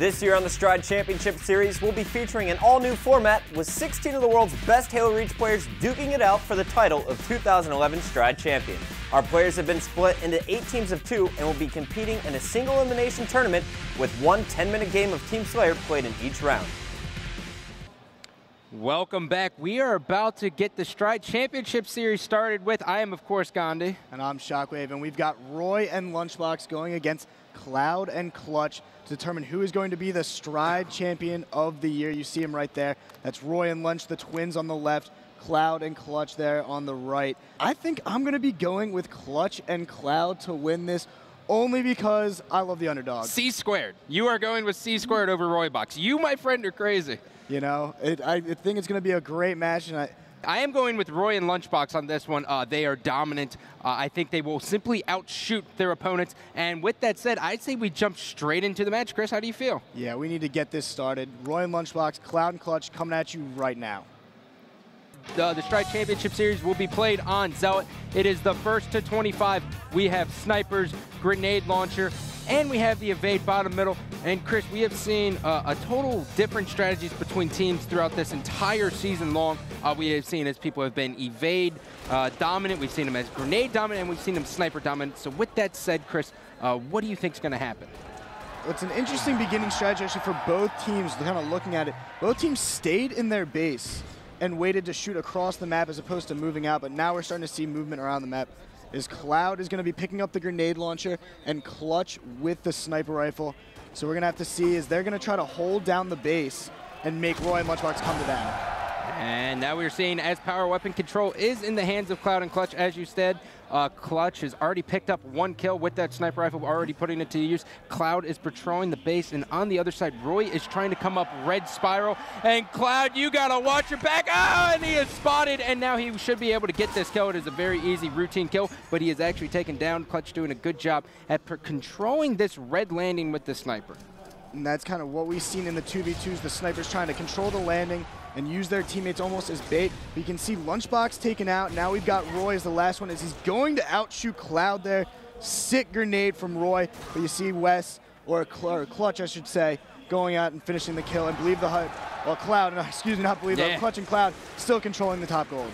This year on the Stride Championship Series, we'll be featuring an all-new format with 16 of the world's best Halo Reach players duking it out for the title of 2011 Stride Champion. Our players have been split into 8 teams of 2 and will be competing in a single elimination tournament with one 10-minute game of Team Slayer played in each round. Welcome back. We are about to get the Stride Championship Series started with, I am of course Gandhi. And I'm Shockwave, and we've got Roy and Lunchbox going against Cloud and Clutch to determine who is going to be the Stride Champion of the year. You see him right there. That's Roy and Lunch, the twins on the left, Cloud and Clutch there on the right. I think I'm going to be going with Clutch and Cloud to win this, only because I love the underdog. C squared. You are going with C squared over Roybox. You, my friend, are crazy. You know, I think it's going to be a great match, and I am going with Roy and Lunchbox on this one. They are dominant. I think they will simply outshoot their opponents. And with that said, I'd say we jump straight into the match. Chris, how do you feel? Yeah, we need to get this started. Roy and Lunchbox, Cloud and Clutch coming at you right now. The Stride Championship Series will be played on Zealot. It is the first to 25. We have snipers, grenade launcher, and we have the evade bottom middle. And Chris, we have seen a total different strategies between teams throughout this entire season long. We have seen as people have been evade dominant, we've seen them as grenade dominant, and we've seen them sniper dominant. So with that said, Chris, what do you think is going to happen? It's an interesting beginning strategy actually for both teams, kind of looking at it. Both teams stayed in their base and waited to shoot across the map as opposed to moving out, but now we're starting to see movement around the map. Cloud is going to be picking up the grenade launcher and Clutch with the sniper rifle. So we're going to have to see is they're going to try to hold down the base and make Roy and Lunchbox come to them. And now we're seeing as power weapon control is in the hands of Cloud and Clutch, as you said. Clutch has already picked up 1 kill with that sniper rifle, already putting it to use. Cloud is patrolling the base, and on the other side, Roy is trying to come up red spiral. And Cloud, you gotta watch your back. Oh, and he is spotted, and now he should be able to get this kill. It is a very easy routine kill, but he is actually taken down. Clutch doing a good job at controlling this red landing with the sniper. And that's kind of what we've seen in the 2v2s, the snipers trying to control the landing and use their teammates almost as bait. You can see Lunchbox taken out. Now we've got Roy as the last one as he's going to outshoot Cloud there. Sick grenade from Roy, but you see Wes, or Clutch I should say, going out and finishing the kill. And believe the HUD, well Cloud, excuse me, not believe the Clutch and Cloud still controlling the top gold.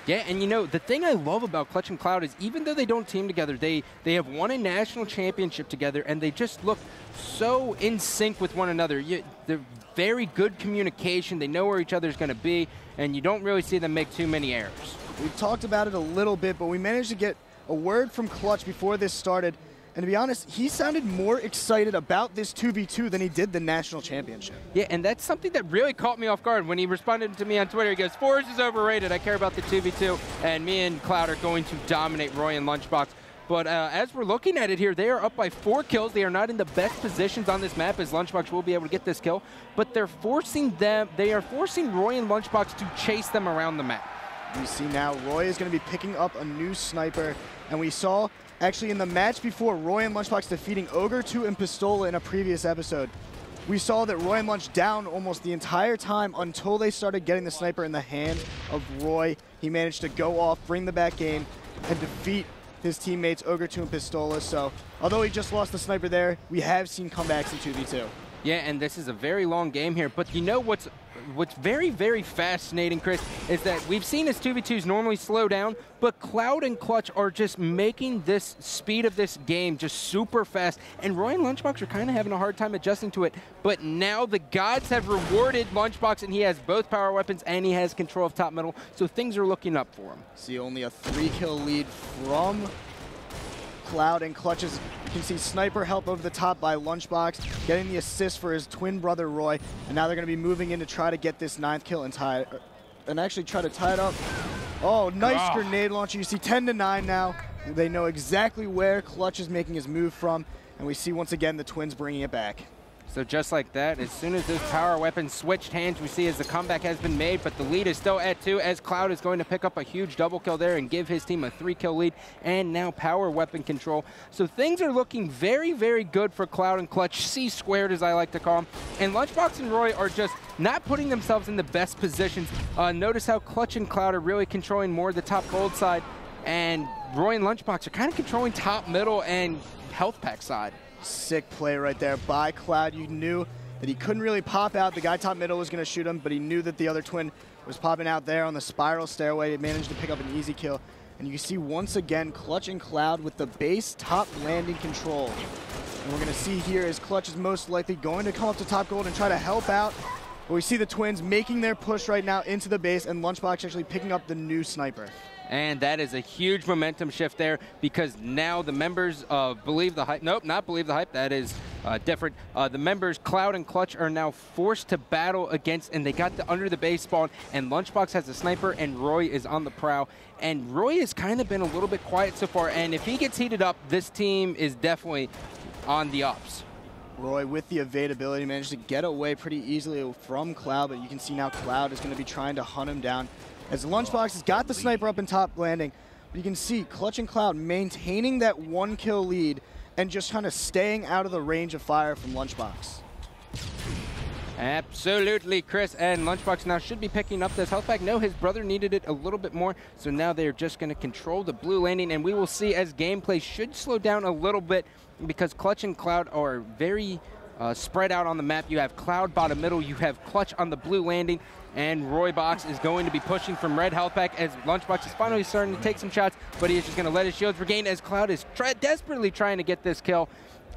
Yeah, and you know, the thing I love about Clutch and Cloud is even though they don't team together, they have won a national championship together, and they just look so in sync with one another. They're very good communication. They know where each other's going to be, and you don't really see them make too many errors. We've talked about it a little bit, but we managed to get a word from Clutch before this started. And to be honest, he sounded more excited about this 2v2 than he did the national championship. Yeah, and that's something that really caught me off guard. When he responded to me on Twitter, he goes, Force is overrated. I care about the 2v2, and me and Cloud are going to dominate Roy and Lunchbox. But as we're looking at it here, they are up by 4 kills. They are not in the best positions on this map as Lunchbox will be able to get this kill. But they are forcing Roy and Lunchbox to chase them around the map. We see now Roy is going to be picking up a new sniper, and we saw actually in the match before Roy and Lunchbox defeating Ogre 2 and Pistola in a previous episode, we saw that Roy and Lunch down almost the entire time until they started getting the sniper in the hands of Roy. He managed to go off, bring the back game, and defeat his teammates Ogre 2 and Pistola. So although he just lost the sniper there, we have seen comebacks in 2v2. Yeah, and this is a very long game here, but you know what's very, very fascinating, Chris, is that we've seen his 2v2s normally slow down, but Cloud and Clutch are just making this speed of this game just super fast, and Roy and Lunchbox are kind of having a hard time adjusting to it, but now the gods have rewarded Lunchbox, and he has both power weapons, and he has control of top middle, so things are looking up for him. See only a 3-kill lead from Cloud and Clutch's. You can see sniper help over the top by Lunchbox, getting the assist for his twin brother Roy, and now they're going to be moving in to try to get this 9th kill and actually try to tie it up. Oh, nice grenade launcher. You see 10-9 now. They know exactly where Clutch is making his move from, and we see once again the twins bringing it back. So just like that, as soon as those power weapons switched hands, we see as the comeback has been made, but the lead is still at 2 as Cloud is going to pick up a huge double kill there and give his team a 3-kill lead, and now power weapon control. So things are looking very, very good for Cloud and Clutch, C squared as I like to call them. And Lunchbox and Roy are just not putting themselves in the best positions. Notice how Clutch and Cloud are really controlling more of the top gold side, and Roy and Lunchbox are kind of controlling top, middle, and health pack side. Sick play right there by Cloud. You knew that he couldn't really pop out. The guy top middle was going to shoot him, but he knew that the other twin was popping out there on the spiral stairway. He managed to pick up an easy kill. And you can see once again Clutch and Cloud with the base top landing control. And we're going to see here is Clutch is most likely going to come up to top gold and try to help out. But we see the twins making their push right now into the base, and Lunchbox actually picking up the new sniper. And that is a huge momentum shift there, because now the members of Believe the Hype, nope, not Believe the Hype, that is different. The members Cloud and Clutch are now forced to battle against, and they got the under the base spawn, and Lunchbox has a sniper, and Roy is on the prowl. And Roy has kind of been a little bit quiet so far, and if he gets heated up, this team is definitely on the ups. Roy with the evade ability managed to get away pretty easily from Cloud, but you can see now Cloud is going to be trying to hunt him down as Lunchbox has got the sniper up in top landing. But you can see Clutch and Cloud maintaining that 1 kill lead and just kind of staying out of the range of fire from Lunchbox. Absolutely, Chris, and Lunchbox now should be picking up this health pack. No, his brother needed it a little bit more, so now they're just going to control the blue landing, and we will see as gameplay should slow down a little bit, because Clutch and Cloud are very spread out on the map. You have Cloud bottom middle, you have Clutch on the blue landing, and Roybox is going to be pushing from red health pack as Lunchbox is finally starting to take some shots, but he is just going to let his shields regain as Cloud is desperately trying to get this kill.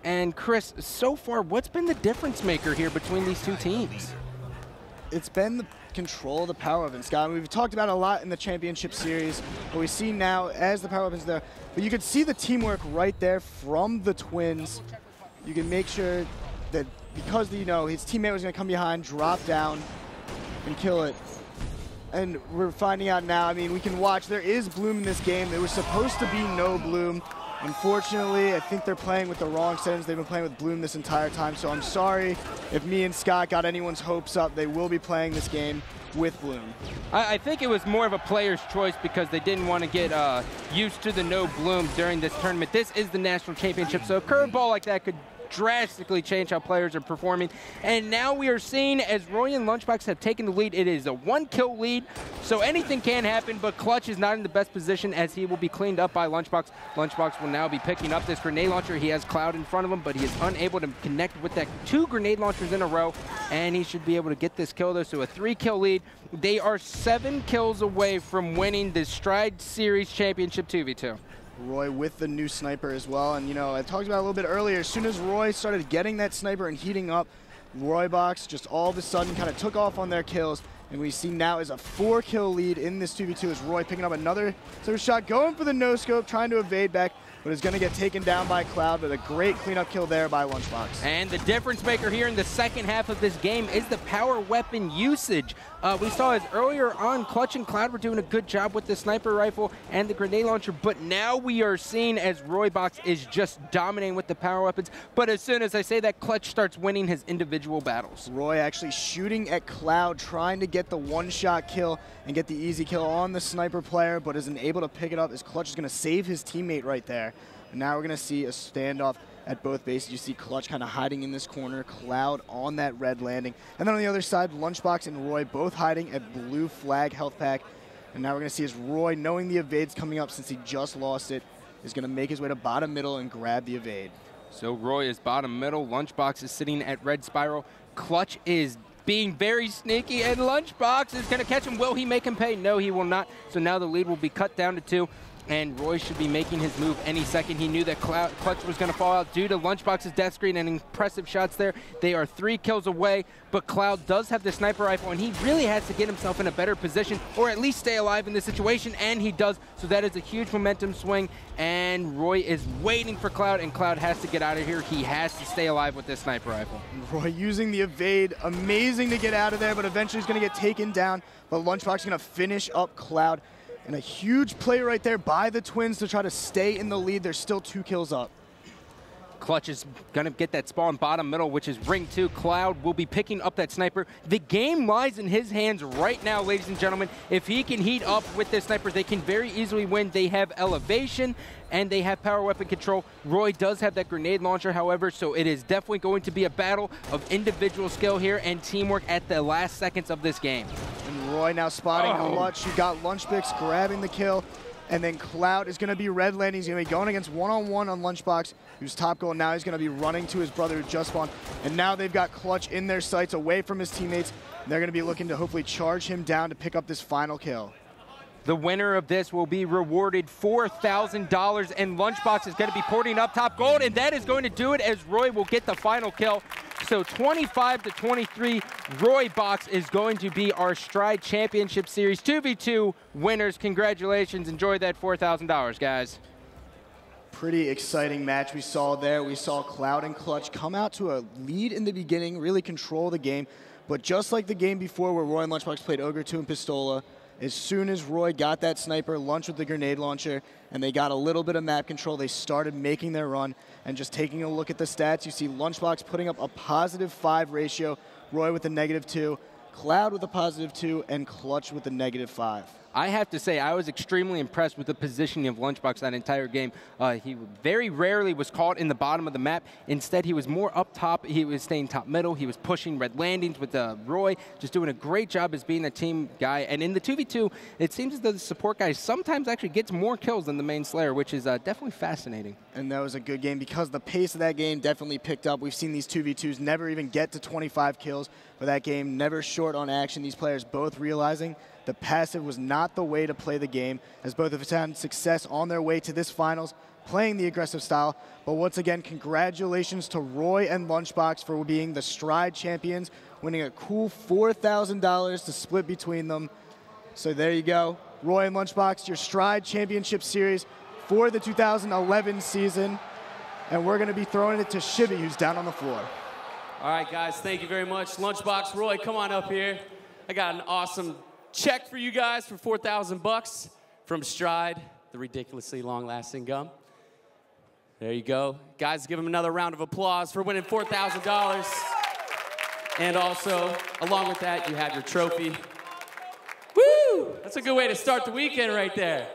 And Chris, so far, what's been the difference maker here between these two teams? It's been the control of the power weapons, Scott. We've talked about it a lot in the championship series, but we see now as the power weapons there. But you can see the teamwork right there from the twins. You can make sure that because you know his teammate was going to come behind, drop down, and kill it. And we're finding out now. I mean, we can watch. There is Bloom in this game. There was supposed to be no Bloom. Unfortunately, I think they're playing with the wrong settings. They've been playing with Bloom this entire time, so I'm sorry if me and Scott got anyone's hopes up. They will be playing this game with Bloom. I think it was more of a player's choice because they didn't want to get used to the no Bloom during this tournament. This is the national championship, so a curveball like that could drastically change how players are performing. And now we are seeing as Roy and Lunchbox have taken the lead, it is a 1-kill lead, so anything can happen, but Clutch is not in the best position as he will be cleaned up by Lunchbox. Lunchbox will now be picking up this grenade launcher. He has Cloud in front of him, but he is unable to connect with that 2 grenade launchers in a row, and he should be able to get this kill though, so a 3-kill lead. They are 7 kills away from winning the Stride Series Championship 2v2. Roy with the new sniper as well, and you know, I talked about it a little bit earlier, as soon as Roy started getting that sniper and heating up, Roybox just all of a sudden kind of took off on their kills, and we see now is a 4-kill lead in this 2v2 as Roy picking up another shot, going for the no-scope, trying to evade back, but is going to get taken down by Cloud, but a great cleanup kill there by Lunchbox. And the difference maker here in the second half of this game is the power weapon usage. We saw as earlier on, Clutch and Cloud were doing a good job with the sniper rifle and the grenade launcher, but now we are seeing as Roybox is just dominating with the power weapons, but as soon as I say that, Clutch starts winning his individual battles. Roy actually shooting at Cloud, trying to get the one-shot kill and get the easy kill on the sniper player, but isn't able to pick it up as Clutch is going to save his teammate right there. And now we're going to see a standoff at both bases. You see Clutch kind of hiding in this corner, Cloud on that red landing. And then on the other side, Lunchbox and Roy both hiding at blue flag health pack. And now we're going to see as Roy, knowing the evade's coming up since he just lost it, is going to make his way to bottom middle and grab the evade. So Roy is bottom middle, Lunchbox is sitting at red spiral. Clutch is being very sneaky, and Lunchbox is going to catch him. Will he make him pay? No, he will not. So now the lead will be cut down to 2. And Roy should be making his move any second. He knew that Clutch was going to fall out due to Lunchbox's death screen and impressive shots there. They are 3 kills away, but Cloud does have the sniper rifle, and he really has to get himself in a better position, or at least stay alive in this situation, and he does. So that is a huge momentum swing, and Roy is waiting for Cloud, and Cloud has to get out of here. He has to stay alive with this sniper rifle. Roy using the evade, amazing to get out of there, but eventually he's going to get taken down, but Lunchbox is going to finish up Cloud. And a huge play right there by the twins to try to stay in the lead. There's still 2 kills up. Clutch is going to get that spawn bottom middle, which is ring 2. Cloud will be picking up that sniper. The game lies in his hands right now, ladies and gentlemen. If he can heat up with this sniper, they can very easily win. They have elevation and they have power weapon control. Roy does have that grenade launcher, however, so it is definitely going to be a battle of individual skill here and teamwork at the last seconds of this game. And Roy now spotting Clutch. You got Lunchbox grabbing the kill. And then Cloud is going to be red landing. He's going to be going against one-on-one on Lunchbox, who's top goal. Now he's going to be running to his brother who just spawned. And now they've got Clutch in their sights away from his teammates. They're going to be looking to hopefully charge him down to pick up this final kill. The winner of this will be rewarded $4,000, and Lunchbox is going to be porting up top gold, and that is going to do it as Roy will get the final kill. So 25-23, Roy Box is going to be our Stride Championship Series 2v2 winners. Congratulations. Enjoy that $4,000, guys. Pretty exciting match we saw there. We saw Cloud and Clutch come out to a lead in the beginning, really control the game. But just like the game before where Roy and Lunchbox played Ogre 2 and Pistola, as soon as Roy got that sniper, Lunch with the grenade launcher, and they got a little bit of map control, they started making their run. And just taking a look at the stats, you see Lunchbox putting up a +5 ratio, Roy with a -2, Cloud with a +2, and Clutch with a -5. I have to say, I was extremely impressed with the positioning of Lunchbox that entire game. He very rarely was caught in the bottom of the map. Instead, he was more up top. He was staying top middle. He was pushing red landings with Roy, just doing a great job as being a team guy. And in the 2v2, it seems as though the support guy sometimes actually gets more kills than the main Slayer, which is definitely fascinating. And that was a good game because the pace of that game definitely picked up. We've seen these 2v2s never even get to 25 kills for that game, never short on action. These players both realizing the passive was not the way to play the game, as both have found success on their way to this finals, playing the aggressive style. But once again, congratulations to Roy and Lunchbox for being the Stride champions, winning a cool $4,000 to split between them. So there you go. Roy and Lunchbox, your Stride Championship Series for the 2011 season. And we're going to be throwing it to Shibby, who's down on the floor. All right, guys, thank you very much. Lunchbox, Roy, come on up here. I got an awesome check for you guys for $4,000 from Stride, the ridiculously long-lasting gum. There you go. Guys, give him another round of applause for winning $4,000. And also, along with that, you have your trophy. Woo! That's a good way to start the weekend right there.